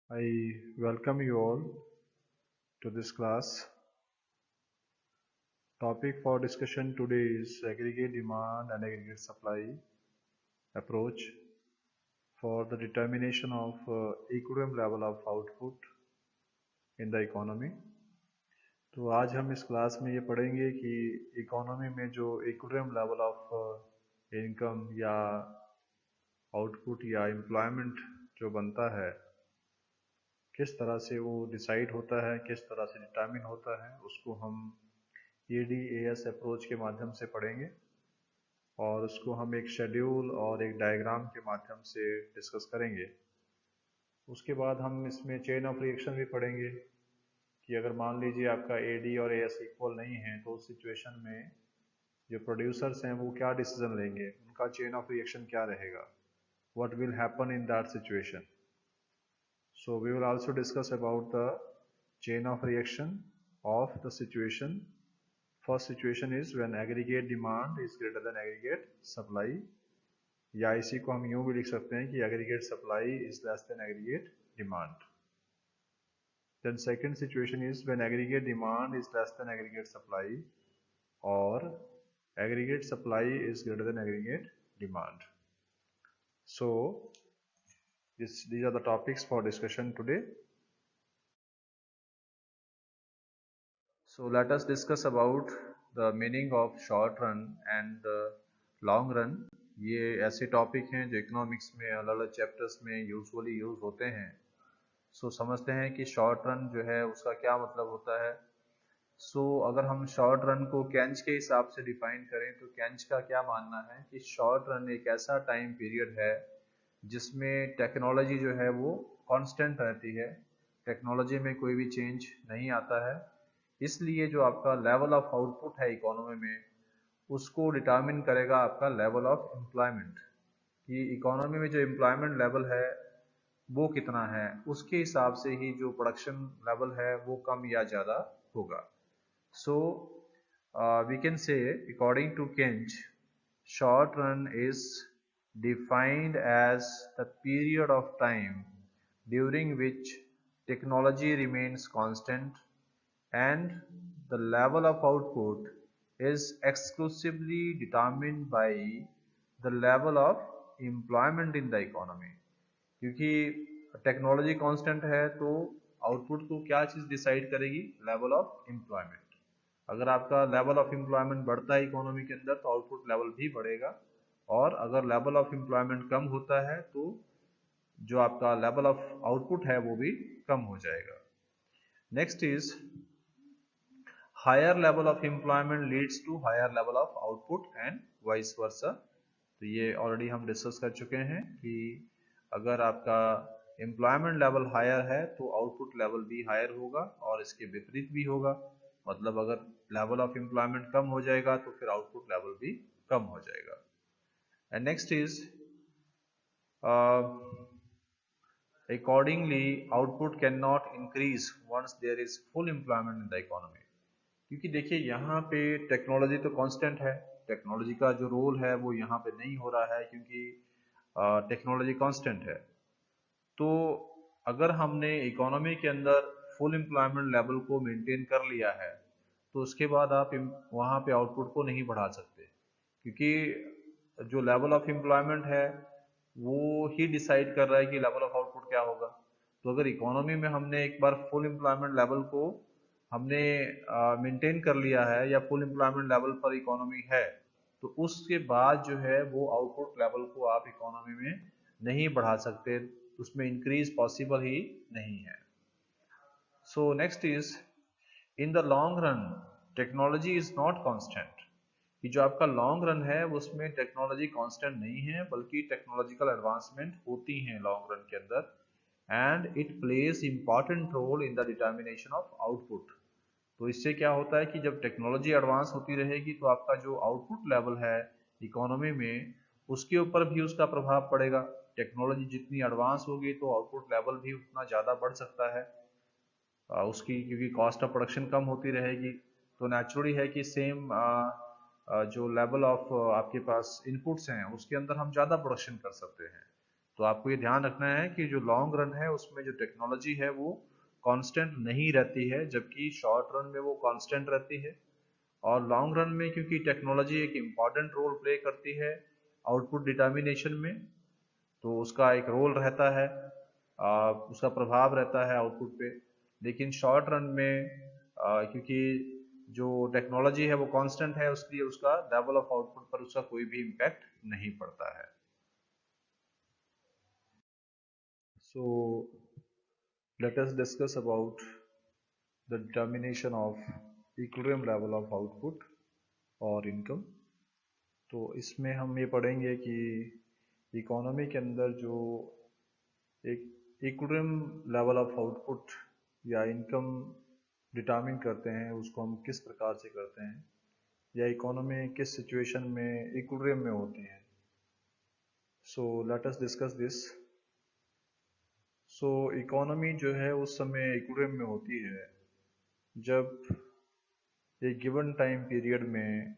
I welcome you all to this class. Topic for discussion today is aggregate demand and aggregate supply approach for the determination of equilibrium level of output in the economy. तो आज हम इस class में ये पढ़ेंगे कि economy में जो इक्विलिब्रियम लेवल ऑफ इनकम या आउटपुट या एम्प्लॉयमेंट जो बनता है किस तरह से वो डिसाइड होता है, किस तरह से डिटरमिन होता है, उसको हम ADAS अप्रोच के माध्यम से पढ़ेंगे और उसको हम एक शेड्यूल और एक डायग्राम के माध्यम से डिस्कस करेंगे। उसके बाद हम इसमें चेन ऑफ रिएक्शन भी पढ़ेंगे कि अगर मान लीजिए आपका AD और AS इक्वल नहीं है तो उस सिचुएशन में जो प्रोड्यूसर्स हैं वो क्या डिसीजन लेंगे, उनका चेन ऑफ रिएक्शन क्या रहेगा, what will happen in that situation. So we will also discuss about the chain of reaction of the situation. First situation is when aggregate demand is greater than aggregate supply, या इसी को हम यूं भी लिख सकते हैं कि aggregate supply is less than aggregate demand. Then second situation is when aggregate demand is less than aggregate supply or aggregate supply is greater than aggregate demand. So these are the topics for discussion today. So let us discuss about the meaning of short run and long run. ये ऐसे topic हैं जो economics में अलग अलग chapters में usually use होते हैं। सो समझते हैं कि शॉर्ट रन जो है उसका क्या मतलब होता है। अगर हम शॉर्ट रन को केंच के हिसाब से डिफाइन करें तो केंच का क्या मानना है कि शॉर्ट रन एक ऐसा टाइम पीरियड है जिसमें टेक्नोलॉजी जो है वो कांस्टेंट रहती है, टेक्नोलॉजी में कोई भी चेंज नहीं आता है। इसलिए जो आपका लेवल ऑफ आउटपुट है इकोनॉमी में उसको डिटरमिन करेगा आपका लेवल ऑफ एम्प्लॉयमेंट, कि इकोनॉमी में जो एम्प्लॉयमेंट लेवल है वो कितना है, उसके हिसाब से ही जो प्रोडक्शन लेवल है वो कम या ज़्यादा होगा। We can say according to Kench, short run is defined as the period of time during which technology remains constant and the level of output is exclusively determined by the level of employment in the economy. क्योंकि technology constant है तो output को क्या चीज़ decide करेगी, level of employment. अगर आपका level of employment बढ़ता है इकोनॉमी के अंदर तो आउटपुट लेवल भी बढ़ेगा, और अगर लेवल ऑफ एम्प्लॉयमेंट कम होता है तो जो आपका लेवल ऑफ आउटपुट है वो भी कम हो जाएगा। Next is higher level of employment leads to higher level of output and vice versa. तो ये ऑलरेडी हम डिस्कस कर चुके हैं कि अगर आपका एम्प्लॉयमेंट लेवल हायर है तो आउटपुट लेवल भी हायर होगा और इसके विपरीत भी होगा। मतलब अगर लेवल ऑफ एम्प्लॉयमेंट कम हो जाएगा तो फिर आउटपुट लेवल भी कम हो जाएगा। And next is accordingly output cannot increase once there is full employment in the economy। क्योंकि देखिए यहाँ पे टेक्नोलॉजी तो कांस्टेंट है, टेक्नोलॉजी का जो रोल है वो यहाँ पे नहीं हो रहा है क्योंकि टेक्नोलॉजी कांस्टेंट है। तो अगर हमने इकोनॉमी के अंदर फुल एम्प्लॉयमेंट लेवल को मेंटेन कर लिया है तो उसके बाद आप वहाँ पे आउटपुट को नहीं बढ़ा सकते, क्योंकि जो लेवल ऑफ एम्प्लॉयमेंट है वो ही डिसाइड कर रहा है कि लेवल ऑफ आउटपुट क्या होगा। तो अगर इकोनॉमी में हमने एक बार फुल एम्प्लॉयमेंट लेवल को हमने मेंटेन कर लिया है या फुल एम्प्लॉयमेंट लेवल पर इकोनॉमी है तो उसके बाद जो है वो आउटपुट लेवल को आप इकोनॉमी में नहीं बढ़ा सकते, उसमें इंक्रीज पॉसिबल ही नहीं है। So next is in the long run technology is not constant, कि जो आपका लॉन्ग रन है उसमें टेक्नोलॉजी कांस्टेंट नहीं है बल्कि टेक्नोलॉजिकल एडवांसमेंट होती हैं लॉन्ग रन के अंदर, and it plays important role in the determination of output. तो इससे क्या होता है कि जब टेक्नोलॉजी एडवांस होती रहेगी तो आपका जो आउटपुट लेवल है इकोनॉमी में उसके ऊपर भी उसका प्रभाव पड़ेगा। टेक्नोलॉजी जितनी एडवांस होगी तो आउटपुट लेवल भी उतना ज़्यादा बढ़ सकता है उसकी, क्योंकि कॉस्ट ऑफ प्रोडक्शन कम होती रहेगी तो नेचुरली है कि सेम जो लेवल ऑफ आपके पास इनपुट्स हैं उसके अंदर हम ज़्यादा प्रोडक्शन कर सकते हैं। तो आपको ये ध्यान रखना है कि जो लॉन्ग रन है उसमें जो टेक्नोलॉजी है वो कांस्टेंट नहीं रहती है, जबकि शॉर्ट रन में वो कांस्टेंट रहती है। और लॉन्ग रन में क्योंकि टेक्नोलॉजी एक इम्पॉर्टेंट रोल प्ले करती है आउटपुट डिटर्मिनेशन में, तो उसका एक रोल रहता है, उसका प्रभाव रहता है आउटपुट पे। लेकिन शॉर्ट रन में क्योंकि जो टेक्नोलॉजी है वो कांस्टेंट है, उसलिए उसका लेवल ऑफ आउटपुट पर उसका कोई भी इम्पैक्ट नहीं पड़ता है। So let us discuss about the determination of equilibrium level of output और इनकम। तो इसमें हम ये पढ़ेंगे कि इकोनॉमी के अंदर जो एक इक्विलिब्रियम लेवल ऑफ आउटपुट या इनकम डिटरमिन करते हैं उसको हम किस प्रकार से करते हैं, या इकोनॉमी किस सिचुएशन में इक्विलिब्रियम में होती है। सो let us discuss this. So economy जो है उस समय इक्विलिब्रियम में होती है जब एक गिवन टाइम पीरियड में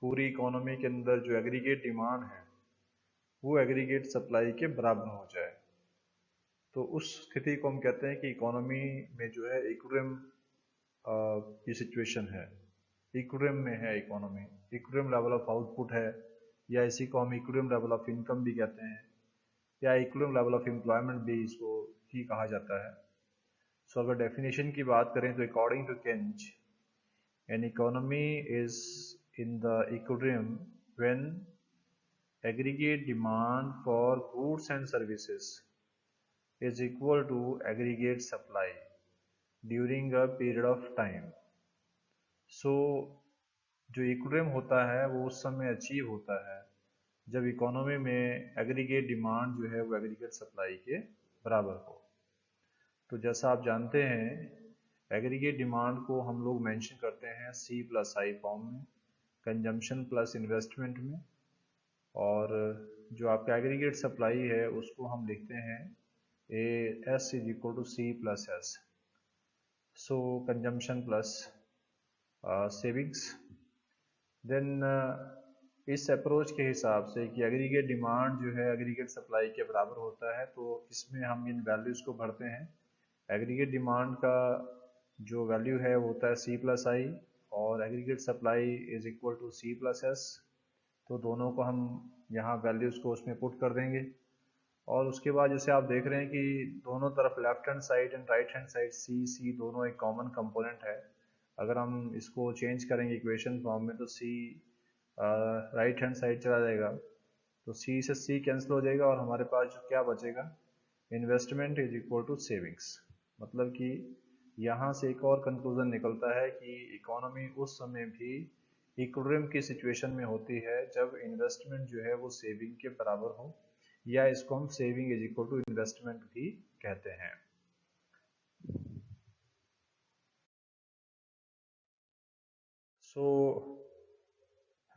पूरी इकोनॉमी के अंदर जो एग्रीगेट डिमांड है वो एग्रीगेट सप्लाई के बराबर हो जाए। तो उस स्थिति को हम कहते हैं कि इकोनॉमी में जो है इक्विलिब्रियम की सिचुएशन है, इक्विलिब्रियम में है economy, equilibrium level of output है, या इसी को हम इक्विलिब्रियम लेवल ऑफ इनकम भी कहते हैं, या इक्विलिब्रियम लेवल ऑफ एम्प्लॉयमेंट भी इसको ही कहा जाता है। सो अगर डेफिनेशन की बात करें तो according to Keynes, an economy is in the equilibrium when aggregate demand for goods and services is equal to aggregate supply during a period of time. So जो इक्विलिब्रियम होता है वो उस समय अचीव होता है जब इकोनॉमी में एग्रीगेट डिमांड जो है वो एग्रीगेट सप्लाई के बराबर हो। तो जैसा आप जानते हैं एग्रीगेट डिमांड को हम लोग मेंशन करते हैं C प्लस आई फॉर्म में, कंजम्पशन प्लस इन्वेस्टमेंट में, और जो आपका एग्रीगेट सप्लाई है उसको हम लिखते हैं S is equal to C plus S. So consumption plus savings. Then इस अप्रोच के हिसाब से कि एग्रीगेट डिमांड जो है एग्रीगेट सप्लाई के बराबर होता है, तो इसमें हम इन वैल्यूज़ को भरते हैं। एग्रीगेट डिमांड का जो वैल्यू है वो होता है C प्लस आई, और aggregate supply is equal to C plus S. तो दोनों को हम यहाँ वैल्यूज़ को उसमें पुट कर देंगे, और उसके बाद जैसे आप देख रहे हैं कि दोनों तरफ left hand side and right hand side C दोनों एक कॉमन कंपोनेंट है। अगर हम इसको चेंज करेंगे इक्वेशन फॉर्म में तो C राइट हैंड साइड चला जाएगा, तो C से C कैंसिल हो जाएगा और हमारे पास जो क्या बचेगा, investment is equal to savings. मतलब कि यहाँ से एक और कंक्लूजन निकलता है कि इकोनॉमी उस समय भी इक्विलिब्रियम की सिचुएशन में होती है जब इन्वेस्टमेंट जो है वो सेविंग के बराबर हो, या इसको हम saving is equal to investment भी कहते हैं। So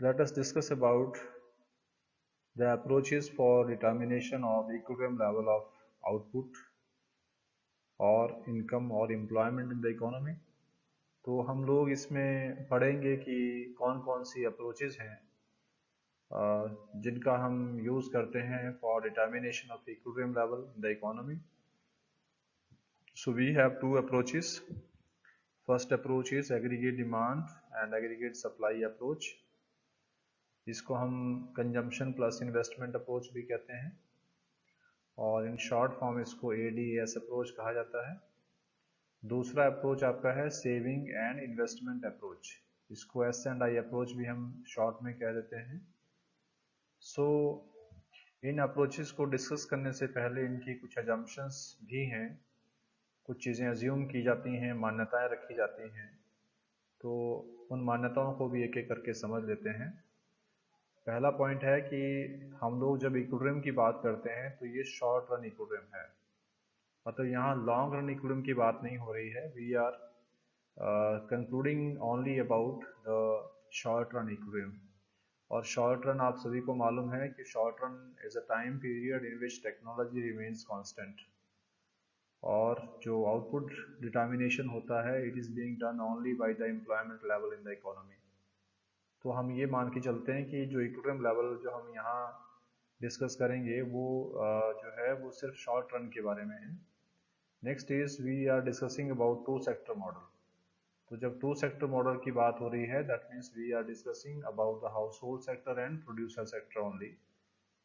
let us discuss about the approaches for determination of equilibrium level of output और इनकम और एम्प्लॉयमेंट इन द इकोनॉमी। तो हम लोग इसमें पढ़ेंगे कि कौन कौन सी अप्रोचेस हैं जिनका हम यूज़ करते हैं for determination of equilibrium level in the economy. So we have two approaches. First approach is aggregate demand and aggregate supply approach. इसको हम कंजम्पशन प्लस इन्वेस्टमेंट अप्रोच भी कहते हैं, और इन शॉर्ट फॉर्म इसको ADAS अप्रोच कहा जाता है। दूसरा अप्रोच आपका है सेविंग एंड इन्वेस्टमेंट अप्रोच, इसको S&I अप्रोच भी हम शॉर्ट में कह देते हैं। सो इन अप्रोचेस को डिस्कस करने से पहले इनकी कुछ अजम्पशंस भी हैं, कुछ चीज़ें अज्यूम की जाती हैं, मान्यताएं रखी जाती हैं, तो उन मान्यताओं को भी एक एक करके समझ लेते हैं। पहला पॉइंट है कि हम लोग जब इक्विलिब्रियम की बात करते हैं तो ये शॉर्ट रन इक्विलिब्रियम है, मतलब यहाँ लॉन्ग रन इक्विलिब्रियम की बात नहीं हो रही है। We are concluding only about the short run equilibrium. और शॉर्ट रन आप सभी को मालूम है कि short run is a time period in which technology remains constant, और जो आउटपुट डिटर्मिनेशन होता है it is being done only by the employment level in the economy. तो हम ये मान के चलते हैं कि जो इक्विलिब्रियम लेवल जो हम यहाँ डिस्कस करेंगे वो जो है वो सिर्फ शॉर्ट रन के बारे में है। Next is we are discussing about two sector model. तो जब टू सेक्टर मॉडल की बात हो रही है that means we are discussing about the household sector and producer sector only.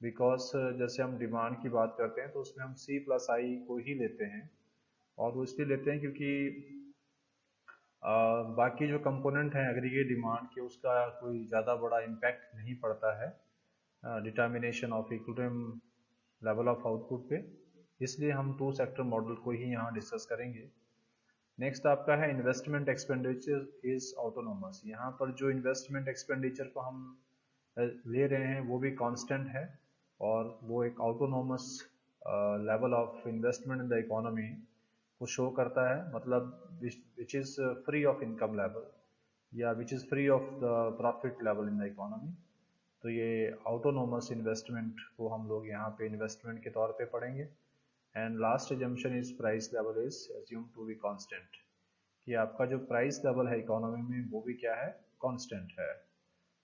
Because जैसे हम डिमांड की बात करते हैं तो उसमें हम C प्लस आई को ही लेते हैं, और वो इसलिए लेते हैं क्योंकि बाकी जो कंपोनेंट हैं एग्रीगेट डिमांड के उसका कोई ज़्यादा बड़ा इम्पैक्ट नहीं पड़ता है determination of equilibrium level of output पे, इसलिए हम टू सेक्टर मॉडल को ही यहाँ डिस्कस करेंगे। नेक्स्ट आपका है इन्वेस्टमेंट एक्सपेंडिचर इज ऑटोनोमस। यहाँ पर जो इन्वेस्टमेंट एक्सपेंडिचर को हम ले रहे हैं वो भी कांस्टेंट है, और वो एक autonomous level of investment in the economy को शो करता है, मतलब which is free of income level या which is free of the profit level in the economy. तो ये ऑटोनोमस इन्वेस्टमेंट को हम लोग यहाँ पे इन्वेस्टमेंट के तौर पे पढ़ेंगे। And last assumption is price level is assume to be constant, कि आपका जो प्राइस लेवल है इकोनॉमी में वो भी क्या है, कांस्टेंट है।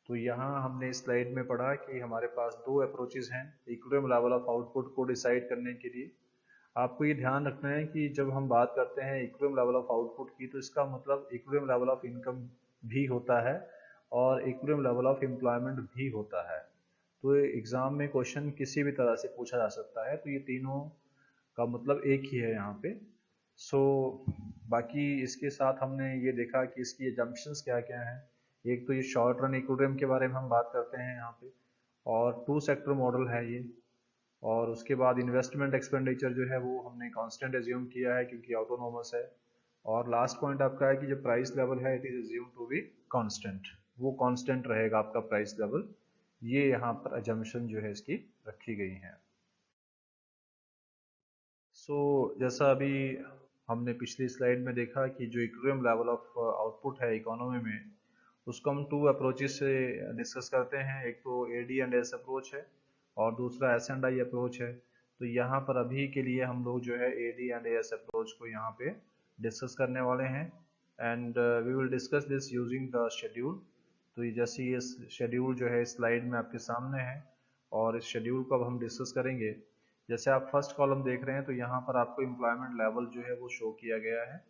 तो यहाँ हमने इस स्लाइड में पढ़ा कि हमारे पास दो अप्रोचेज हैं इक्विलिब्रियम लेवल ऑफ आउटपुट को डिसाइड करने के लिए। आपको ये ध्यान रखना है कि जब हम बात करते हैं इक्विलिब्रियम लेवल ऑफ आउटपुट की तो इसका मतलब इक्विलिब्रियम लेवल ऑफ इनकम भी होता है और इक्विलिब्रियम लेवल ऑफ एम्प्लॉयमेंट भी होता है। तो एग्जाम में क्वेश्चन किसी भी तरह से पूछा जा सकता है, तो ये तीनों का मतलब एक ही है यहाँ पे। सो बाकी इसके साथ हमने ये देखा कि इसकी एजम्पशंस क्या क्या हैं। एक तो ये शॉर्ट रन इक्विलिब्रियम के बारे में हम बात करते हैं यहाँ पे, और टू सेक्टर मॉडल है ये, और उसके बाद इन्वेस्टमेंट एक्सपेंडिचर जो है वो हमने कांस्टेंट एज्यूम किया है क्योंकि ऑटोनोमस है, और लास्ट पॉइंट आपका है कि जो प्राइस लेवल है it is assume to be constant, वो कांस्टेंट रहेगा आपका प्राइस लेवल। ये यहाँ पर अजम्पशन जो है इसकी रखी गई है। जैसा अभी हमने पिछली स्लाइड में देखा कि जो इक्विलिब्रियम लेवल ऑफ आउटपुट है इकोनॉमी में, उसको हम टू अप्रोचेस से डिस्कस करते हैं। एक तो AD&S अप्रोच है और दूसरा S&I अप्रोच है। तो यहाँ पर अभी के लिए हम लोग जो है AD&S अप्रोच को यहाँ पे डिस्कस करने वाले हैं, and we will discuss this using the schedule. तो ये जैसे ये शेड्यूल जो है स्लाइड में आपके सामने है, और इस शेड्यूल को अब हम डिस्कस करेंगे। जैसे आप फर्स्ट कॉलम देख रहे हैं तो यहाँ पर आपको एम्प्लॉयमेंट लेवल जो है वो शो किया गया है,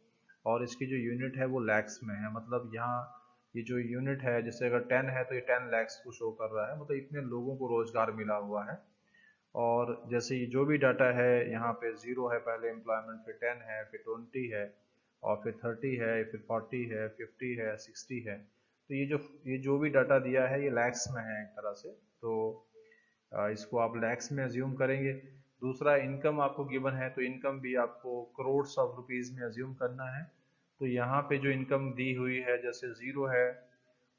और इसकी जो यूनिट है वो लैक्स में है। मतलब यहाँ ये जो यूनिट है, जैसे अगर 10 है तो ये 10 लैक्स को शो कर रहा है, मतलब इतने लोगों को रोजगार मिला हुआ है। और जैसे ये जो भी डाटा है यहाँ पे 0 है पहले एम्प्लॉयमेंट, फिर 10 है, फिर 20 है, और फिर 30 है, फिर 40 है, 50 है, 60 है। तो ये जो भी डाटा दिया है ये लैक्स में है एक तरह से, तो इसको आप लैक्स में अज्यूम करेंगे। दूसरा इनकम आपको गिवन है तो इनकम भी आपको करोड्स ऑफ रुपीज में अज्यूम करना है। तो यहाँ पे जो इनकम दी हुई है जैसे 0 है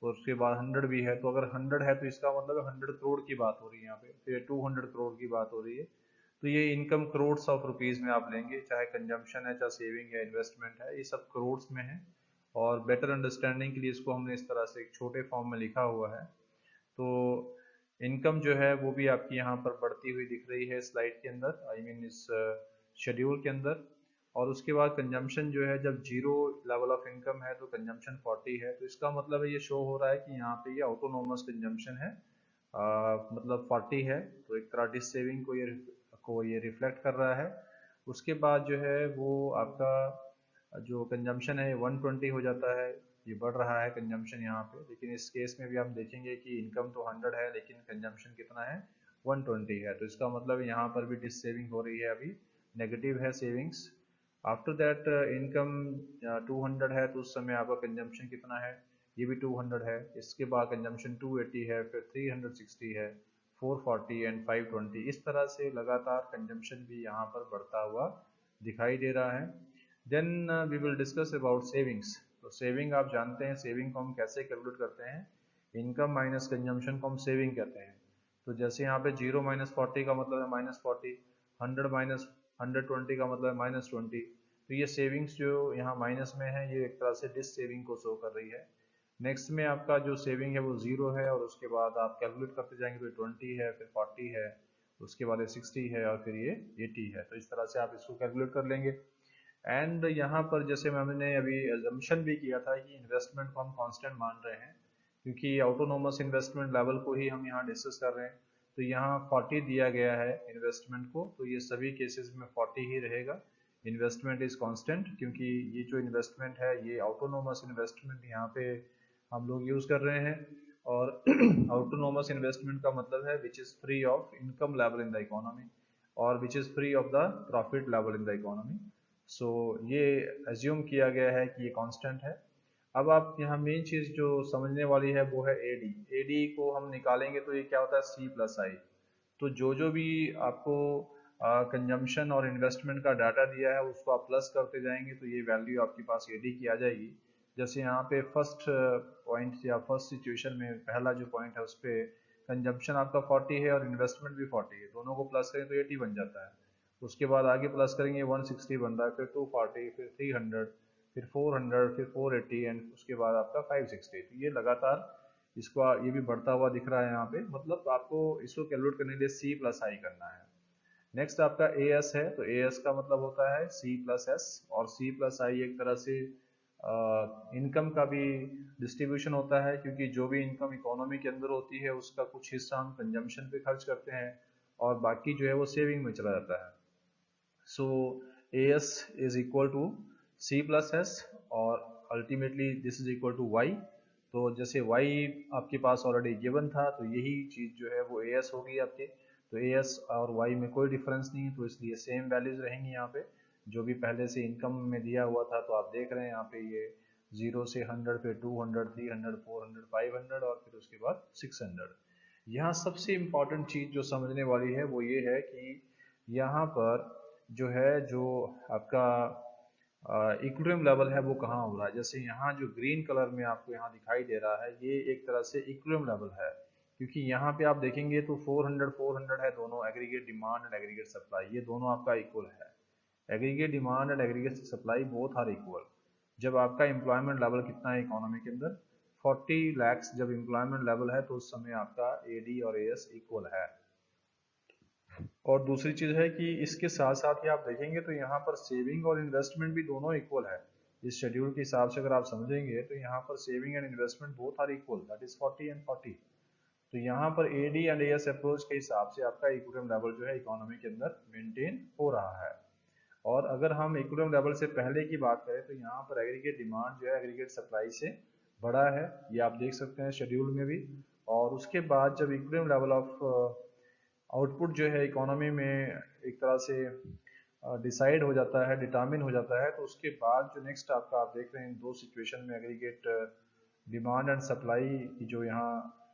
और उसके बाद 100 भी है, तो अगर 100 है तो इसका मतलब 100 करोड़ की बात हो रही है यहाँ पे, फिर 200 करोड़ की बात हो रही है। तो ये इनकम करोड्स ऑफ रुपीज में आप लेंगे, चाहे कंजम्पशन है, चाहे सेविंग है, इन्वेस्टमेंट है, ये सब करोड्स में है। और बेटर अंडरस्टैंडिंग के लिए इसको हमने इस तरह से एक छोटे फॉर्म में लिखा हुआ है। तो इनकम जो है वो भी आपकी यहाँ पर बढ़ती हुई दिख रही है स्लाइड के अंदर, आई मीन इस शेड्यूल के अंदर। और उसके बाद कंजम्पशन जो है, जब 0 लेवल ऑफ इनकम है तो कंजम्पशन 40 है, तो इसका मतलब है ये शो हो रहा है कि यहाँ पे ये ऑटोनोमस कंजम्पशन है, मतलब 40 है, तो एक तरह डिस सेविंग को ये रिफ्लेक्ट कर रहा है। उसके बाद जो है वो आपका जो कंजम्पशन है 120 हो जाता है, ये बढ़ रहा है कंजम्पशन यहाँ पे। लेकिन इस केस में भी हम देखेंगे कि इनकम तो 100 है लेकिन कंजम्पशन कितना है, 120 है, तो इसका मतलब यहाँ पर भी डिस सेविंग हो रही है, अभी नेगेटिव है सेविंग्स। आफ्टर दैट इनकम 200 है तो उस समय आपका कंजम्पशन कितना है, ये भी 200 है। इसके बाद कंजम्पशन 280 है, फिर 360 है, 440 एंड 520। इस तरह से लगातार कंजम्पशन भी यहाँ पर बढ़ता हुआ दिखाई दे रहा है। Then we will discuss about savings. तो सेविंग आप जानते हैं, सेविंग को हम कैसे कैलकुलेट करते हैं, इनकम माइनस कंजम्पशन को हम सेविंग कहते हैं। तो जैसे यहाँ पे 0 माइनस 40 का मतलब है -40, 100 माइनस 120 का मतलब है -20। तो ये सेविंग्स जो यहाँ माइनस में है ये एक तरह से डिस सेविंग को शो कर रही है। नेक्स्ट में आपका जो सेविंग है वो 0 है, और उसके बाद आप कैलकुलेट करते जाएंगे तो 20 है, फिर 40 है, उसके बाद 60 है, और फिर ये 80 है। तो इस तरह से आप इसको कैलकुलेट कर लेंगे। एंड यहाँ पर जैसे हमने अभी एजम्पशन भी किया था कि इन्वेस्टमेंट को हम कांस्टेंट मान रहे हैं, क्योंकि ऑटोनोमस इन्वेस्टमेंट लेवल को ही हम यहाँ डिस्कस कर रहे हैं। तो यहाँ 40 दिया गया है इन्वेस्टमेंट को, तो ये सभी केसेस में 40 ही रहेगा। इन्वेस्टमेंट इज कांस्टेंट, क्योंकि ये जो इन्वेस्टमेंट है ये ऑटोनोमस इन्वेस्टमेंट यहाँ पे हम लोग यूज कर रहे हैं। और ऑटोनोमस इन्वेस्टमेंट का मतलब है which is free of income level in the economy और which is free of the profit level in the economy. So ये एज्यूम किया गया है कि ये कांस्टेंट है। अब आप यहाँ मेन चीज जो समझने वाली है वो है एडी। एडी को हम निकालेंगे तो ये क्या होता है, सी प्लस आई। तो जो भी आपको कंजम्पशन और इन्वेस्टमेंट का डाटा दिया है उसको आप प्लस करते जाएंगे तो ये वैल्यू आपके पास एडी की आ जाएगी। जैसे यहाँ पे फर्स्ट पॉइंट या फर्स्ट सिचुएशन में पहला जो पॉइंट है उस पर कंजम्पशन आपका 40 है और इन्वेस्टमेंट भी 40 है, दोनों को प्लस करें तो 80 बन जाता है। उसके बाद आगे प्लस करेंगे 160 बन रहा है, फिर 240, फिर 300, फिर 400, फिर 480 एंड उसके बाद आपका 560। तो ये लगातार इसको ये भी बढ़ता हुआ दिख रहा है यहाँ पे, मतलब आपको इसको कैलकुलेट करने के लिए सी प्लस आई करना है। नेक्स्ट आपका ए एस है, तो ए एस का मतलब होता है सी प्लस एस, और सी प्लस आई एक तरह से इनकम का भी डिस्ट्रीब्यूशन होता है, क्योंकि जो भी इनकम इकोनॉमी के अंदर होती है उसका कुछ हिस्सा हम कंजम्पशन पे खर्च करते हैं और बाकी जो है वो सेविंग में चला जाता है। So A S is equal to C plus S और ultimately this is equal to Y. तो जैसे y आपके पास ऑलरेडी गिवन था तो यही चीज जो है वो as होगी आपके। तो as और y में कोई डिफरेंस नहीं है, तो इसलिए सेम वैल्यूज रहेंगी यहाँ पे जो भी पहले से इनकम में दिया हुआ था। तो आप देख रहे हैं यहाँ पे ये 0 से 100 पे 200, 300, 400, 500 और फिर उसके बाद 600। यहाँ सबसे इम्पोर्टेंट चीज जो समझने वाली है वो ये है कि यहाँ पर जो है जो आपका इक्विलिब्रियम लेवल है वो कहाँ हो रहा है। जैसे यहाँ जो ग्रीन कलर में आपको यहाँ दिखाई दे रहा है ये एक तरह से इक्विलिब्रियम लेवल है, क्योंकि यहाँ पे आप देखेंगे तो 400 400 है दोनों, aggregate demand and aggregate supply, ये दोनों आपका इक्वल है। Aggregate demand and aggregate supply both are equal. जब आपका एम्प्लॉयमेंट लेवल कितना है इकोनॉमी के अंदर, 40 lakhs जब एम्प्लॉयमेंट लेवल है तो उस समय आपका एडी और एएस इक्वल है। और दूसरी चीज है कि इसके साथ साथ ही आप देखेंगे तो यहाँ पर सेविंग और इन्वेस्टमेंट भी दोनों इक्वल है। इस शेड्यूल के हिसाब से अगर आप समझेंगे तो यहाँ पर saving and investment both are equal, that is 40 and 40। तो यहाँ पर एडी एंड एएस अप्रोच के हिसाब से आपका इक्विलिब्रियम लेवल जो है इकोनॉमी के अंदर मेंटेन हो रहा है। और अगर हम इक्विलिब्रियम लेवल से पहले की बात करें तो यहाँ पर एग्रीगेट डिमांड जो है एग्रीगेट सप्लाई से बड़ा है, ये आप देख सकते हैं शेड्यूल में भी। और उसके बाद जब इक्विलिब्रियम लेवल ऑफ आउटपुट जो है इकोनॉमी में एक तरह से डिसाइड हो जाता है, डिटरमिन हो जाता है, तो उसके बाद जो नेक्स्ट आपका आप देख रहे हैं दो सिचुएशन में एग्रीगेट डिमांड एंड सप्लाई की जो यहाँ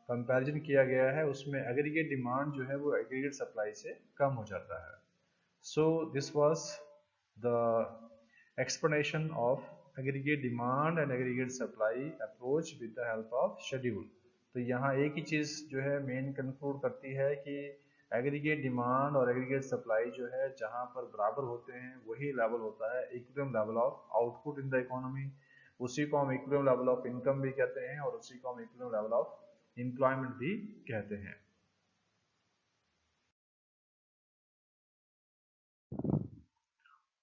कंपैरिजन किया गया है उसमें एग्रीगेट डिमांड जो है वो एग्रीगेट सप्लाई से कम हो जाता है। So this was the explanation of aggregate demand and aggregate supply approach with the help of schedule। तो यहाँ एक ही चीज जो है मेन कंक्लूड करती है कि एग्रीगेट डिमांड और एग्रीगेट सप्लाई जो है जहाँ पर बराबर होते हैं वही लेवल होता है equilibrium level of output in the economy. उसी को हम इक्विलिब्रियम लेवल ऑफ इनकम भी कहते हैं और उसी को हम इक्विलिब्रियम लेवल ऑफ एम्प्लॉयमेंट भी कहते हैं।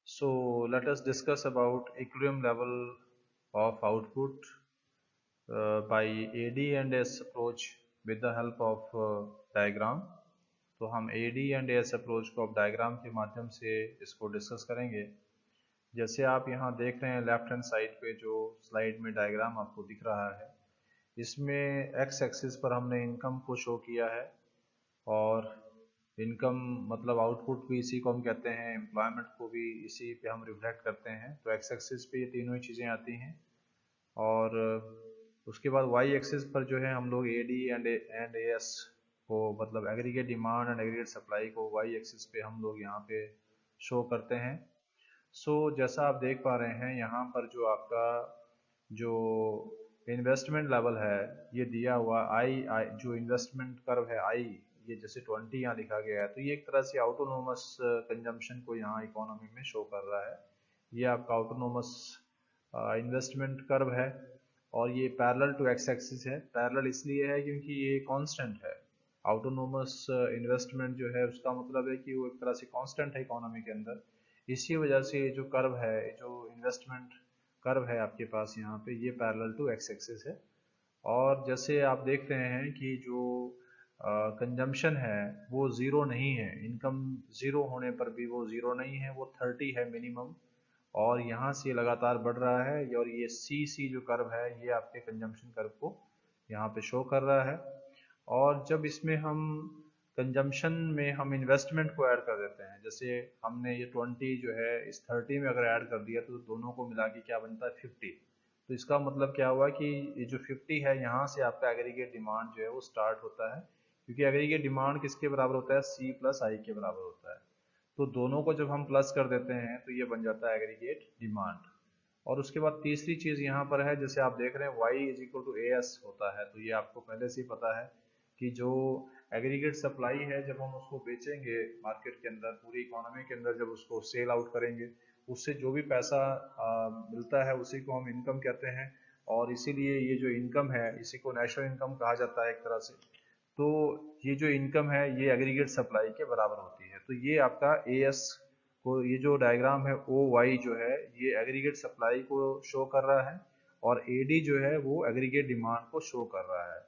So let us discuss about equilibrium level of output by AD and S approach with the help of diagram। तो हम AD and S approach को अब डायग्राम के माध्यम से इसको डिस्कस करेंगे। जैसे आप यहाँ देख रहे हैं लेफ्ट हैंड साइड पे जो स्लाइड में डायग्राम आपको दिख रहा है, इसमें एक्स एक्सिस पर हमने इनकम को शो किया है और इनकम मतलब आउटपुट भी इसी को हम कहते हैं, एम्प्लॉयमेंट को भी इसी पे हम रिफ्लेक्ट करते हैं। तो एक्स एक्सिस पे ये तीनों ही चीज़ें आती हैं और उसके बाद वाई एक्सिस पर जो है हम लोग एडी एंड एएस को मतलब aggregate demand and aggregate supply को वाई एक्सिस पे हम लोग यहाँ पे शो करते हैं। सो जैसा आप देख पा रहे हैं यहाँ पर जो आपका जो इन्वेस्टमेंट लेवल है ये दिया हुआ आई जो इन्वेस्टमेंट कर्व है आई, ये जैसे 20 यहाँ लिखा गया है, तो ये एक तरह से ऑटोनोमस कंजम्पशन को यहाँ इकोनॉमी में शो कर रहा है। ये आपका ऑटोनोमस इन्वेस्टमेंट कर्व है और ये पैरेलल टू एक्स एक्सिस है। पैरेलल इसलिए है क्योंकि ये कांस्टेंट है। ऑटोनोमस इन्वेस्टमेंट जो है उसका मतलब है कि वो एक तरह से कांस्टेंट है इकोनॉमी के अंदर। इसी वजह से ये जो कर्व है, जो इन्वेस्टमेंट कर्व है आपके पास यहाँ पे, ये पैरेलल टू एक्स एक्सिस है। और जैसे आप देख रहे हैं कि जो कंजम्पशन है वो ज़ीरो नहीं है, इनकम ज़ीरो होने पर भी वो ज़ीरो नहीं है, वो 30 है मिनिमम, और यहाँ से लगातार बढ़ रहा है। और ये सी जो कर्व है ये आपके कंजम्पशन कर्व को यहाँ पे शो कर रहा है। और जब इसमें हम कंजम्पशन में हम इन्वेस्टमेंट को ऐड कर देते हैं, जैसे हमने ये 20 जो है इस 30 में अगर ऐड कर दिया तो दोनों को मिला के क्या बनता है 50। तो इसका मतलब क्या हुआ कि ये जो 50 है यहाँ से आपका एग्रीगेट डिमांड जो है वो स्टार्ट होता है, क्योंकि एग्रीगेट डिमांड किसके बराबर होता है, सी प्लस आई के बराबर होता है। तो दोनों को जब हम प्लस कर देते हैं तो ये बन जाता है एग्रीगेट डिमांड। और उसके बाद तीसरी चीज़ यहाँ पर है, जैसे आप देख रहे हैं y is equal to A S होता है, तो ये आपको पहले से ही पता है कि जो एग्रीगेट सप्लाई है जब हम उसको बेचेंगे मार्केट के अंदर, पूरी इकोनॉमी के अंदर जब उसको सेल आउट करेंगे, उससे जो भी पैसा मिलता है उसी को हम इनकम कहते हैं। और इसीलिए ये जो इनकम है इसी को नेशनल इनकम कहा जाता है एक तरह से। तो ये जो इनकम है ये एग्रीगेट सप्लाई के बराबर होती है। तो ये आपका ए एस को, ये जो डायग्राम है ओ वाई जो है ये एग्रीगेट सप्लाई को शो कर रहा है, और ए डी जो है वो एग्रीगेट डिमांड को शो कर रहा है।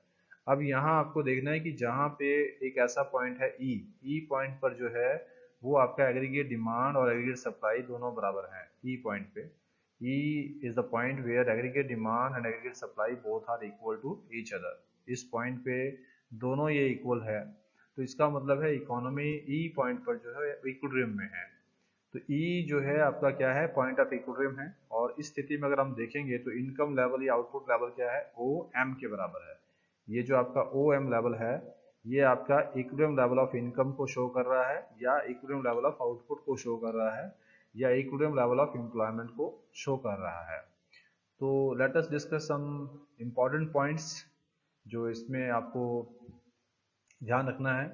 अब यहाँ आपको देखना है कि जहाँ पे एक ऐसा पॉइंट है ई पॉइंट पर जो है वो आपका एग्रीगेट डिमांड और एग्रीगेट सप्लाई दोनों बराबर हैं। ई पॉइंट पे, E is the point where aggregate demand and aggregate supply both are equal to each other. इस पॉइंट पे दोनों ये इक्वल है, तो इसका मतलब है इकोनॉमी ई पॉइंट पर जो है इक्विलिब्रियम में है। तो ई जो है आपका क्या है, पॉइंट ऑफ इक्विलिब्रियम है। और इस स्थिति में अगर हम देखेंगे तो इनकम लेवल या आउटपुट लेवल क्या है, ओ एम के बराबर है। ये जो आपका ओ एम लेवल है ये आपका इक्विलिब्रियम लेवल ऑफ इनकम को शो कर रहा है, या इक्विलिब्रियम लेवल ऑफ आउटपुट को शो कर रहा है, या इक्विलिब्रियम लेवल ऑफ एम्प्लॉयमेंट को शो कर रहा है। तो let us discuss some important points जो इसमें आपको ध्यान रखना है।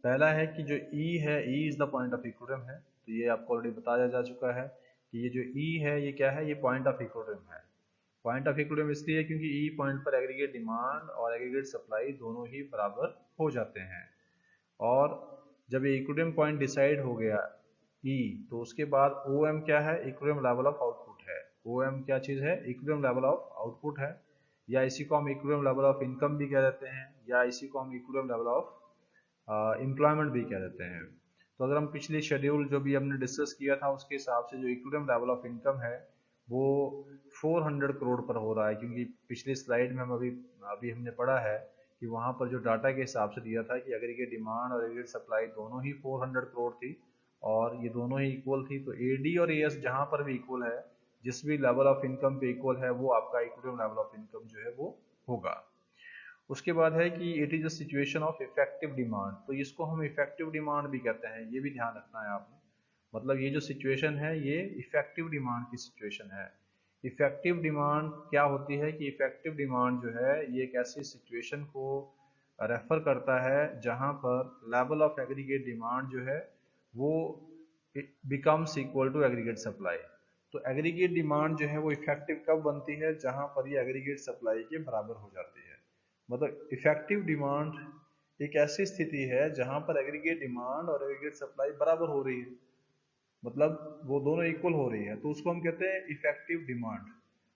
पहला है कि जो ई है, ई is the point of equilibrium है। तो ये आपको ऑलरेडी बताया जा चुका है कि ये जो ई है ये क्या है, ये पॉइंट ऑफ इक्विलिब्रियम है। पॉइंट ऑफ इक्विलिब्रियम इसलिए क्योंकि ई पॉइंट पर एग्रीगेट डिमांड और एग्रीगेट सप्लाई दोनों ही बराबर हो जाते हैं। और जब ये इक्विलिब्रियम पॉइंट डिसाइड हो गया ई, तो उसके बाद ओ एम क्या है, इक्विलिब्रियम लेवल ऑफ आउटपुट है। ओ एम क्या चीज़ है, इक्विलिब्रियम लेवल ऑफ आउटपुट है, या इसी को हम इक्विलिब्रियम लेवल ऑफ इनकम भी कह देते हैं, या इसी को हम इक्विलिब्रियम लेवल ऑफ एम्प्लॉयमेंट भी कह देते हैं। तो अगर हम पिछले शेड्यूल जो भी हमने डिस्कस किया था उसके हिसाब से जो इक्विलिब्रियम लेवल ऑफ इनकम है वो 400 करोड़ पर हो रहा है, क्योंकि पिछली स्लाइड में हम अभी हमने पढ़ा है कि वहाँ पर जो डाटा के हिसाब से दिया था कि एग्रीगेट डिमांड और एग्रीगेट सप्लाई दोनों ही 400 करोड़ थी, और ये दोनों ही इक्वल थी। तो ए डी और ए एस जहाँ पर भी इक्वल है, जिस भी लेवल ऑफ इनकम पे इक्वल है, वो आपका इक्विलिब्रियम लेवल ऑफ इनकम जो है वो होगा। उसके बाद है कि it is a situation of effective demand. तो इसको हम इफेक्टिव डिमांड भी कहते हैं, ये भी ध्यान रखना है आपने। मतलब ये जो सिचुएशन है ये इफेक्टिव डिमांड की सिचुएशन है। इफेक्टिव डिमांड क्या होती है कि इफेक्टिव डिमांड जो है ये एक ऐसी सिचुएशन को रेफर करता है जहां पर लेवल ऑफ एग्रीगेट डिमांड जो है वो becomes equal to aggregate supply. तो एग्रीगेट डिमांड जो है वो इफेक्टिव कब बनती है, जहां पर ये एग्रीगेट सप्लाई के बराबर हो जाती है। मतलब इफेक्टिव डिमांड एक ऐसी स्थिति है जहां पर एग्रीगेट डिमांड और एग्रीगेट सप्लाई बराबर हो रही है, मतलब वो दोनों इक्वल हो रही है, तो उसको हम कहते हैं इफेक्टिव डिमांड।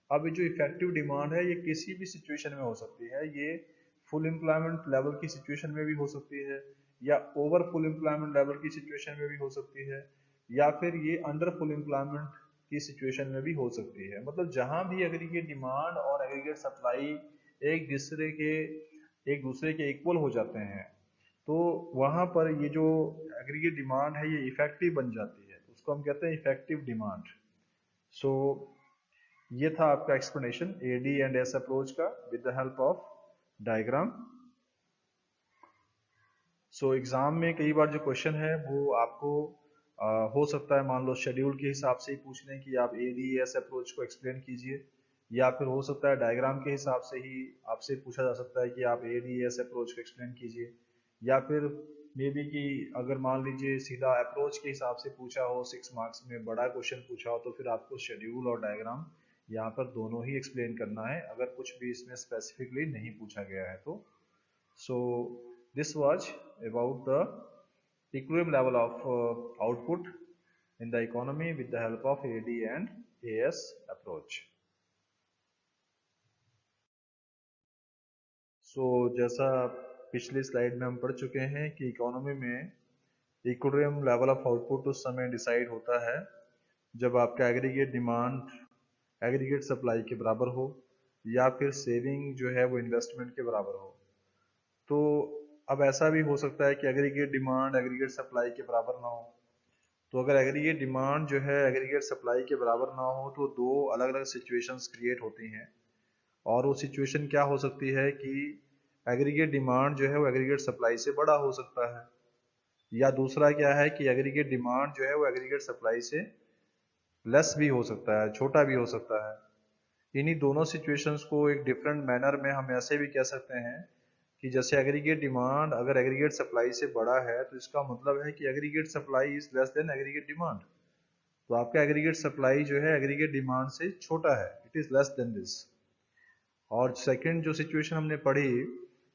अब ये जो इफेक्टिव डिमांड है ये किसी भी सिचुएशन में हो सकती है। ये फुल एम्प्लॉयमेंट लेवल की सिचुएशन में भी हो सकती है, या ओवर फुल एम्प्लॉयमेंट लेवल की सिचुएशन में भी हो सकती है, या फिर ये अंडर फुल एम्प्लॉयमेंट की सिचुएशन में भी हो सकती है। मतलब जहां भी एग्रीगेट डिमांड और एग्रीगेट सप्लाई एक दूसरे के इक्वल हो जाते हैं, तो वहां पर ये जो एग्रीगेट डिमांड है ये इफेक्टिव बन जाती है, उसको हम कहते हैं इफेक्टिव डिमांड। सो ये था आपका explanation A D and S approach का with the help of diagram. So exam में कई बार जो क्वेश्चन है वो आपको हो सकता है मान लो शेड्यूल के हिसाब से ही पूछ लें कि आप ए डी एस अप्रोच को एक्सप्लेन कीजिए, या फिर हो सकता है डायग्राम के हिसाब से ही आपसे पूछा जा सकता है कि आप ए डी एस अप्रोच को एक्सप्लेन कीजिए, या फिर मे बी कि अगर मान लीजिए सीधा अप्रोच के हिसाब से पूछा हो 6 मार्क्स में बड़ा क्वेश्चन पूछा हो, तो फिर आपको शेड्यूल और डायग्राम यहाँ पर दोनों ही एक्सप्लेन करना है, अगर कुछ भी इसमें स्पेसिफिकली नहीं पूछा गया है तो। So this was about the equilibrium level of output in the economy with the help of AD and AS approach. So जैसा पिछली स्लाइड में हम पढ़ चुके हैं कि इकोनॉमी में इक्विलिब्रियम लेवल ऑफ आउटपुट उस समय डिसाइड होता है जब आपका एग्रीगेट डिमांड एग्रीगेट सप्लाई के बराबर हो या फिर सेविंग जो है वो इन्वेस्टमेंट के बराबर हो। तो अब ऐसा भी हो सकता है कि एग्रीगेट डिमांड एग्रीगेट सप्लाई के बराबर ना हो। तो अगर एग्रीगेट डिमांड जो है एग्रीगेट सप्लाई के बराबर ना हो तो दो अलग अलग सिचुएशंस क्रिएट होती हैं। और वो सिचुएशन क्या हो सकती है कि एग्रीगेट डिमांड जो है वो एग्रीगेट सप्लाई से बड़ा हो सकता है, या दूसरा क्या है कि एग्रीगेट डिमांड जो है वो एग्रीगेट सप्लाई से लेस भी हो सकता है, छोटा भी हो सकता है। इन्हीं दोनों सिचुएशंस को एक डिफरेंट मैनर में हम ऐसे भी कह सकते हैं कि जैसे एग्रीगेट डिमांड अगर एग्रीगेट सप्लाई से बड़ा है तो इसका मतलब है कि aggregate supply is less than aggregate demand. तो आपका एग्रीगेट सप्लाई जो है एग्रीगेट डिमांड से छोटा है, it is less then this. और सेकंड जो सिचुएशन हमने पढ़ी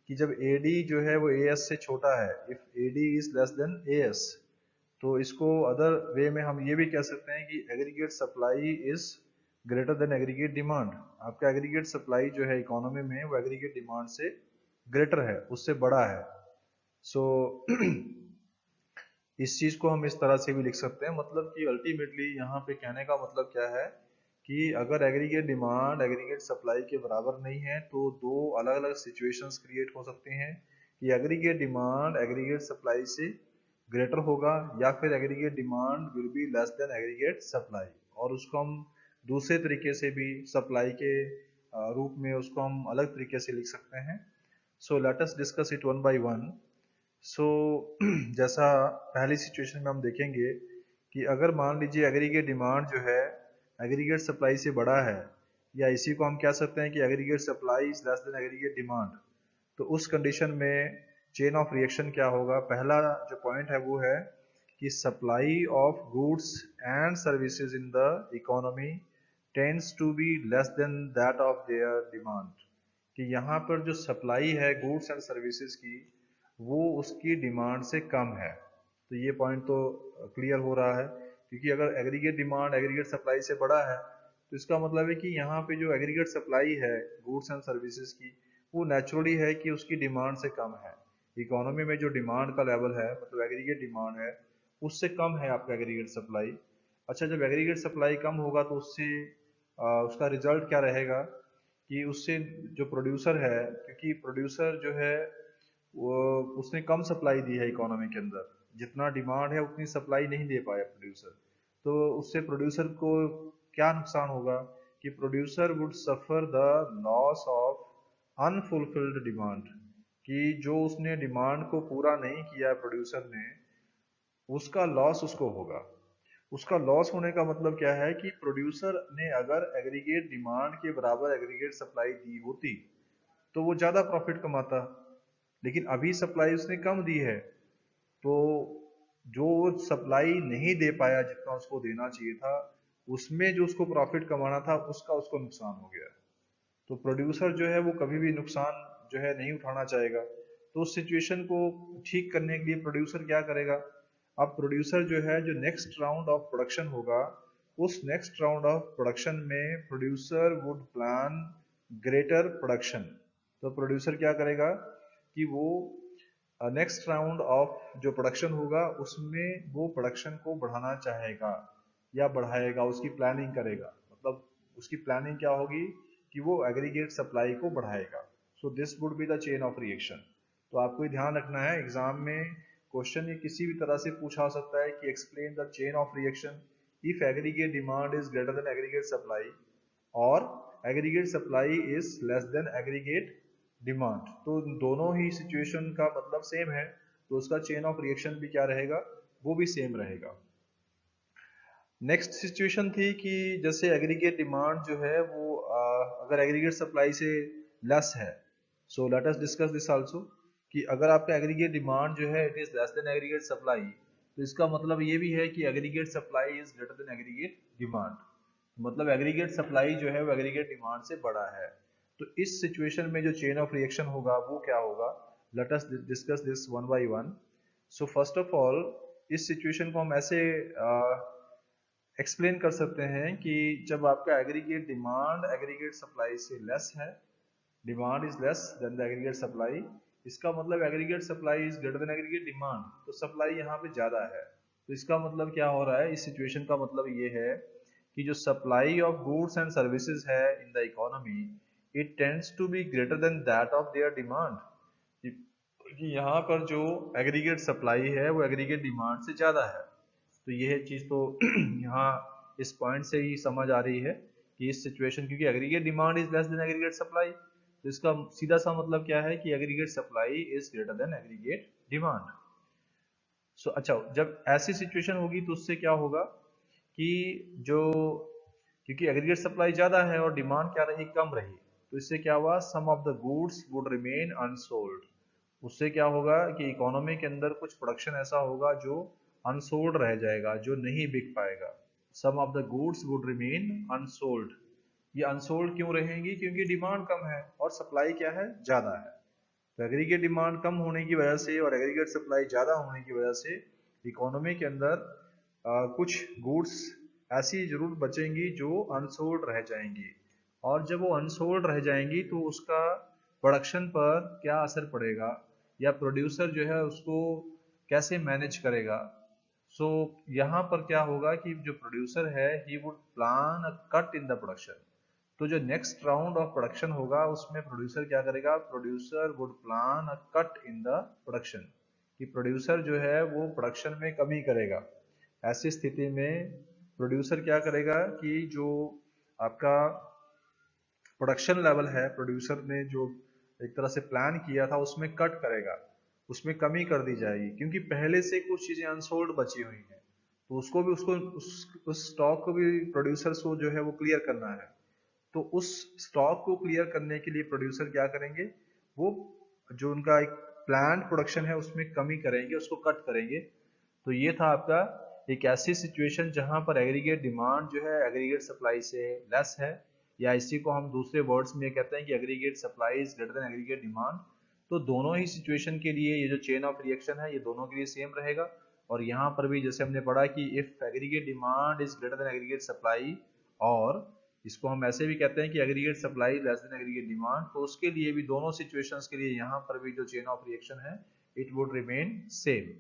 कि जब AD जो है वो AS से छोटा है, if AD is less then AS, तो इसको अदर वे में हम ये भी कह सकते हैं कि aggregate supply is greater than aggregate demand. आपका एग्रीगेट सप्लाई जो है इकोनॉमी में वो एग्रीगेट डिमांड से ग्रेटर है, उससे बड़ा है। सो इस चीज को हम इस तरह से भी लिख सकते हैं, मतलब कि अल्टीमेटली यहाँ पे कहने का मतलब क्या है कि अगर एग्रीगेट डिमांड एग्रीगेट सप्लाई के बराबर नहीं है तो दो अलग अलग सिचुएशंस क्रिएट हो सकती हैं कि एग्रीगेट डिमांड एग्रीगेट सप्लाई से ग्रेटर होगा या फिर aggregate demand will be less than aggregate supply. और उसको हम दूसरे तरीके से भी सप्लाई के रूप में उसको हम अलग तरीके से लिख सकते हैं। So let us discuss it one by one. So जैसा पहली सिचुएशन में हम देखेंगे कि अगर मान लीजिए एग्रीगेट डिमांड जो है एग्रीगेट सप्लाई से बड़ा है, या इसी को हम कह सकते हैं कि aggregate supply is less than aggregate demand, तो उस कंडीशन में चेन ऑफ रिएक्शन क्या होगा। पहला जो पॉइंट है वो है कि supply of goods and services in the economy tends to be less than that of their demand, कि यहाँ पर जो सप्लाई है गुड्स एंड सर्विसेज की वो उसकी डिमांड से कम है। तो ये पॉइंट तो क्लियर हो रहा है, क्योंकि अगर एग्रीगेट डिमांड एग्रीगेट सप्लाई से बड़ा है तो इसका मतलब है कि यहाँ पे जो एग्रीगेट सप्लाई है गुड्स एंड सर्विसेज की वो नेचुरली है कि उसकी डिमांड से कम है। इकोनॉमी में जो डिमांड का लेवल है मतलब एग्रीगेट डिमांड है उससे कम है आपका एग्रीगेट सप्लाई। अच्छा, जब एग्रीगेट सप्लाई कम होगा तो उससे उसका रिजल्ट क्या रहेगा कि उससे जो प्रोड्यूसर है, क्योंकि प्रोड्यूसर जो है वो उसने कम सप्लाई दी है इकोनॉमी के अंदर, जितना डिमांड है उतनी सप्लाई नहीं दे पाया प्रोड्यूसर, तो उससे प्रोड्यूसर को क्या नुकसान होगा कि producer would suffer the loss of unfulfilled demand, कि जो उसने डिमांड को पूरा नहीं किया प्रोड्यूसर ने उसका लॉस उसको होगा। उसका लॉस होने का मतलब क्या है कि प्रोड्यूसर ने अगर एग्रीगेट डिमांड के बराबर एग्रीगेट सप्लाई दी होती तो वो ज्यादा प्रॉफिट कमाता, लेकिन अभी सप्लाई उसने कम दी है तो जो सप्लाई नहीं दे पाया जितना उसको देना चाहिए था उसमें जो उसको प्रॉफिट कमाना था उसका उसको नुकसान हो गया। तो प्रोड्यूसर जो है वो कभी भी नुकसान जो है नहीं उठाना चाहेगा, तो उस सिचुएशन को ठीक करने के लिए प्रोड्यूसर क्या करेगा। अब प्रोड्यूसर जो है जो नेक्स्ट राउंड ऑफ प्रोडक्शन होगा उस नेक्स्ट राउंड ऑफ प्रोडक्शन में producer would plan greater production. तो प्रोड्यूसर क्या करेगा कि वो नेक्स्ट राउंड ऑफ जो प्रोडक्शन होगा उसमें वो प्रोडक्शन को बढ़ाना चाहेगा या बढ़ाएगा, उसकी प्लानिंग करेगा। मतलब उसकी प्लानिंग क्या होगी कि वो एग्रीगेट सप्लाई को बढ़ाएगा। So this would be the chain of reaction. तो आपको ध्यान रखना है, एग्जाम में क्वेश्चन ये किसी भी तरह से पूछा सकता है कि explain the chain of reaction if aggregate demand is greater than aggregate supply और aggregate supply is less than aggregate demand. तो दोनों ही सिचुएशन का मतलब सेम है, तो उसका चेन ऑफ रिएक्शन भी क्या रहेगा, वो भी सेम रहेगा। नेक्स्ट सिचुएशन थी कि जैसे एग्रीगेट डिमांड जो है वो अगर एग्रीगेट सप्लाई से लेस है, सो let us discuss this also, कि अगर आपका एग्रीगेट डिमांड जो है it is less than aggregate supply, तो इसका मतलब ये भी है कि aggregate supply is greater than aggregate demand, मतलब एग्रीगेट सप्लाई जो है वो एग्रीगेट डिमांड से बड़ा है। तो इस सिचुएशन में जो चेन ऑफ रिएक्शन होगा वो क्या होगा, late us discuss this one by one. So first of all इस सिचुएशन को हम ऐसे एक्सप्लेन कर सकते हैं कि जब आपका एग्रीगेट डिमांड एग्रीगेट सप्लाई से लेस है, demand is less then the aggregate supply, इसका मतलब aggregate supply is greater than aggregate demand, तो सप्लाई यहाँ पे ज़्यादा है। तो इसका मतलब क्या हो रहा है, इस सिचुएशन का मतलब ये है कि जो supply of goods and services है in the economy, it tends to be greater than that of their demand, कि यहाँ पर जो एग्रीगेट सप्लाई है वो एग्रीगेट डिमांड से ज़्यादा है। तो यह चीज़ तो यहाँ इस पॉइंट से ही समझ आ रही है कि इस सिचुएशन, क्योंकि aggregate demand is less than aggregate supply, तो इसका सीधा सा मतलब क्या है कि aggregate supply is greater than aggregate demand. So अच्छा, जब ऐसी सिचुएशन होगी तो उससे क्या होगा कि जो, क्योंकि एग्रीगेट सप्लाई ज़्यादा है और डिमांड क्या रही, कम रही, तो इससे क्या हुआ, some of the goods would remain unsold. उससे क्या होगा कि इकोनॉमी के अंदर कुछ प्रोडक्शन ऐसा होगा जो अनसोल्ड रह जाएगा, जो नहीं बिक पाएगा। Some of the goods would remain unsold. ये अनसोल्ड क्यों रहेंगी, क्योंकि डिमांड कम है और सप्लाई क्या है, ज़्यादा है। तो एग्रीगेट डिमांड कम होने की वजह से और एग्रीगेट सप्लाई ज़्यादा होने की वजह से इकोनॉमी के अंदर कुछ गुड्स ऐसी जरूर बचेंगी जो अनसोल्ड रह जाएंगी, और जब वो अनसोल्ड रह जाएंगी तो उसका प्रोडक्शन पर क्या असर पड़ेगा, या प्रोड्यूसर जो है उसको कैसे मैनेज करेगा। सो यहाँ पर क्या होगा कि जो प्रोड्यूसर है he would plan a cut in the production. तो जो नेक्स्ट राउंड ऑफ प्रोडक्शन होगा उसमें प्रोड्यूसर क्या करेगा, producer would plan a cut in the production, कि प्रोड्यूसर जो है वो प्रोडक्शन में कमी करेगा। ऐसी स्थिति में प्रोड्यूसर क्या करेगा कि जो आपका प्रोडक्शन लेवल है, प्रोड्यूसर ने जो एक तरह से प्लान किया था उसमें कट करेगा, उसमें कमी कर दी जाएगी, क्योंकि पहले से कुछ चीजें अनसोल्ड बची हुई हैं, तो उसको भी उस स्टॉक को भी प्रोड्यूसर को जो है वो क्लियर करना है। तो उस स्टॉक को क्लियर करने के लिए प्रोड्यूसर क्या करेंगे, वो जो उनका एक प्लान प्रोडक्शन है उसमें कमी करेंगे, उसको कट करेंगे। तो ये था आपका एक ऐसी सिचुएशन जहां पर एग्रीगेट डिमांड जो है एग्रीगेट सप्लाई से लेस है, या इसी को हम दूसरे वर्ड्स में कहते हैं कि aggregate supply is greater than aggregate demand. तो दोनों ही सिचुएशन के लिए ये जो चेन ऑफ रिएक्शन है ये दोनों के लिए सेम रहेगा। और यहाँ पर भी जैसे हमने पढ़ा कि if aggregate demand is greater than aggregate supply, और इसको हम ऐसे भी कहते हैं कि aggregate supply less than aggregate demand, तो उसके लिए भी दोनों सिचुएशंस के लिए यहाँ पर भी जो चेन ऑफ रिएक्शन है इट वुड रिमेन सेम।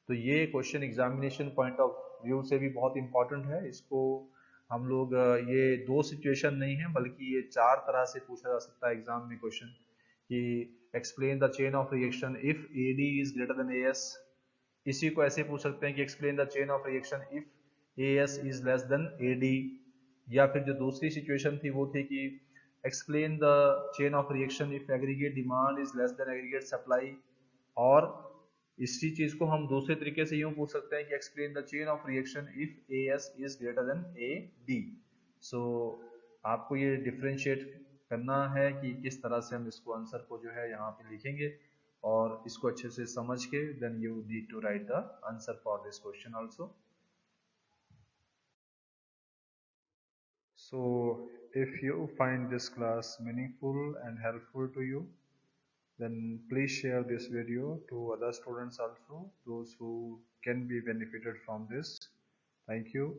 तो ये question examination point of view से भी बहुत इंपॉर्टेंट है। इसको हम लोग ये दो सिचुएशन नहीं है बल्कि ये चार तरह से पूछा जा सकता है एग्जाम में क्वेश्चन, कि explain the chain of reaction if AD is greater then AS। इसी को ऐसे पूछ सकते हैं कि explain the chain of reaction if AS is less then AD। या फिर जो दूसरी सिचुएशन थी वो थी कि explain the chain of reaction if aggregate demand is less than aggregate supply. और इसी चीज को हम दूसरे तरीके से यूं पूछ सकते हैं कि explain the chain of reaction if AS is greater then AD। सो आपको ये डिफरेंशिएट करना है कि किस तरह से हम इसको आंसर को जो है यहाँ पे लिखेंगे, और इसको अच्छे से समझ के then you need to write the answer for this question also. So if you find this class meaningful and helpful to you, then please share this video to other students also, those who can be benefited from this. Thank you.